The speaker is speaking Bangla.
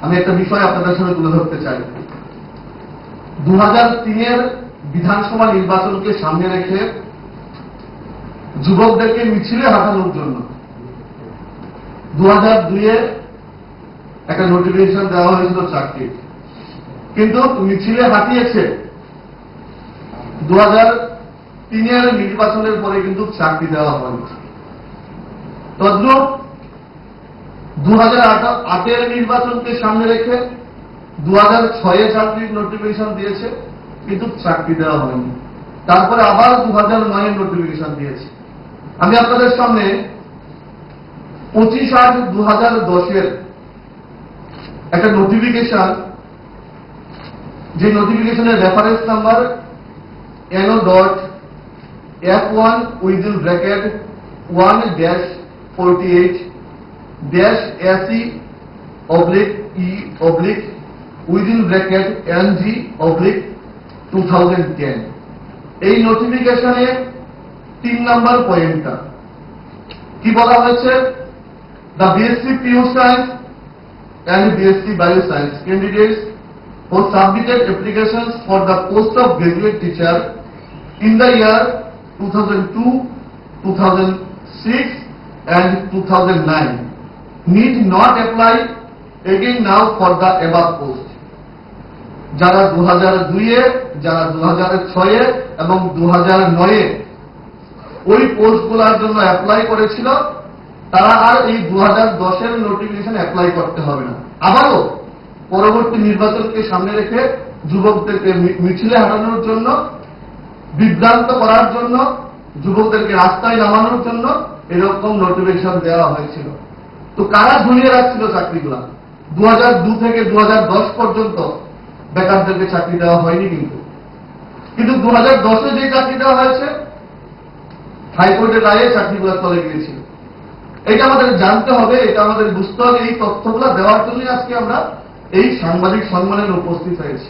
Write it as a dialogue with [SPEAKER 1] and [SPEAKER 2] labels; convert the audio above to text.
[SPEAKER 1] আমি একটা বিষয় আপনাদের সামনে তুলে ধরতে চাই। 2003-এর বিধানসভা নির্বাচনকে সামনে রেখে যুবকদেরকে মিছিলে হাঁটানোর জন্য 2002-এ একটা নোটিফিকেশন দেওয়া হয়েছিল চাকরি, কিন্তু মিছিলে হাঁটিয়েছে 2003-এর নির্বাচনের পরে কিন্তু চাকরি দেওয়া হয়নি। তদ্রূপ 2008-এর নির্বাচনকে সামনে রেখে 2006-এ চাকরির নোটিফিকেশন দিয়েছে, কিন্তু চাকরি দেওয়া হয়নি। তারপরে আবার 2009-এর নোটিফিকেশন দিয়েছে। আমি আপনাদের সামনে 25/8/2010-এর একটা নোটিফিকেশন, যে নোটিফিকেশনের রেফারেন্স নাম্বার NO.1-48-SE/NG/2010। এই নোটিফিকেশনে 3 নম্বর পয়েন্টটা কি বলা হয়েছে? The BSc Pure Science and BSc Bioscience candidates who submitted applications for the post of graduate teacher in the year 2002, 2006 and 2009 need not apply again now for the above post. যারা 2002-এ, যারা 2006-এ এবং 2009-এ ওই পোস্টগুলোর জন্য অ্যাপ্লাই করেছিল, তারা আর এই 2010-এর নোটিফিকেশন অ্যাপ্লাই করতে হবে না। আবারও পরবর্তী নির্বাচনকে সামনে রেখে যুবকদেরকে মিছিলে হাঁটানোর জন্য, বিভ্রান্ত করার জন্য, যুবকদেরকে রাস্তায় নামানোর জন্য এরকম নোটিফিকেশন দেওয়া হয়েছিল। তো কারা ঝুলিয়ে রাখছিল চাকরিগুলা? 2002 থেকে 2010 পর্যন্ত বেকারদেরকে চাকরি দেওয়া হয়নি, কিন্তু 2010-এ যে চাকরি দেওয়া হয়েছে হাইকোর্টের রায়ে চাকরিগুলো চলে গিয়েছিল। এটা আমাদের জানতে হবে, এটা আমাদের বুঝতে হবে। এই তথ্যগুলো দেওয়ার জন্যই আজকে আমরা এই সাংবাদিক সম্মেলনে উপস্থিত হয়েছি।